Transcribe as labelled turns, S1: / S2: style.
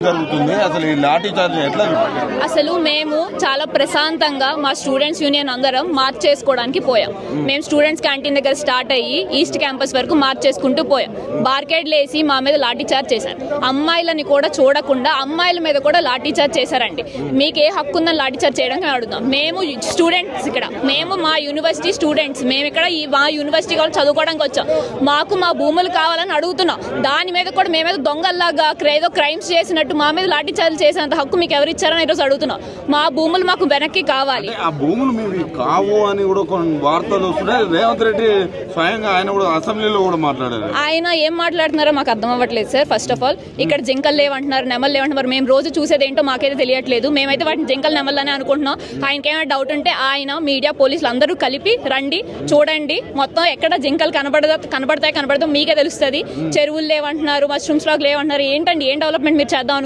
S1: జరుగుతుంది అసలు ఈ లాఠీ చార్జ్ ఎట్లా?
S2: అసలు మేము చాలా ప్రశాంతంగా మా స్టూడెంట్స్ యూనియన్ అందరం మార్చ్ చేసుకోవడానికి పోయాం. మేము స్టూడెంట్స్ క్యాంటీన్ దగ్గర స్టార్ట్ అయ్యి ఈస్ట్ క్యాంపస్ వరకు మార్చ్ చేసుకుంటూ పోయాం. బార్కేడ్లు వేసి మా మీద లాఠీ చార్జ్ చేశారు. అమ్మాయిలని కూడా చూడకుండా అమ్మాయిల మీద కూడా లాఠీ చార్జ్ చేశారండి. మీకు ఏ హక్కు ఉందని లాఠీ చార్జ్ చేయడానికి అడుగుతాం. మేము స్టూడెంట్స్ ఇక్కడ, మేము మా యూనివర్సిటీ స్టూడెంట్స్, మేము ఇక్కడ మా యూనివర్సిటీ వాళ్ళు చదువుకోవడానికి వచ్చాం. మాకు మా భూములు కావాలని అడుగుతున్నాం. దాని మీద కూడా మేమేదో దొంగల్లాగా ఏదో క్రైమ్స్ చేసినట్టు మా మీద లాఠీ చార్జ్ చేసేంత హక్కు మీకు ఎవరు ఇచ్చారని ఈరోజు అడుగుతున్నాం. మా భూములు మాకు వెనక్కి కావాలి.
S1: ఆ భూములు మీవి కావు అని కూడా కొన్ని వార్తలు వస్తున్నాయి. రేవంత్ రెడ్డి స్వయంగా ఆయన కూడా అసెంబ్లీలో కూడా మాట్లాడారు.
S2: ఆయన ఏం మాట్లాడుతున్నారో మాకు అర్థం అవ్వట్లేదు సార్. ఫస్ట్ ఆఫ్ ఆల్ ఇక్కడ జింకలు లేవంటున్నారు, నెమలు లేవంటున్నారు. మేము రోజు చూసేది ఏంటో మాకైతే తెలియట్లేదు. మేమైతే వాటిని జింకలు నెమలని అనుకుంటున్నాం. ఆయనకి ఏమైనా డౌట్ ఉంటే ఆయన మీడియా పోలీసులు అందరూ కలిపి రండి, చూడండి మొత్తం ఎక్కడ జింకలు కనబడతాయి మీకే తెలుస్తుంది. చెరువులు లేవంటున్నారు, మష్రూమ్స్ లాగా లేవంటున్నారు. ఏంటండి, ఏం డెవలప్మెంట్ మీరు చేద్దాం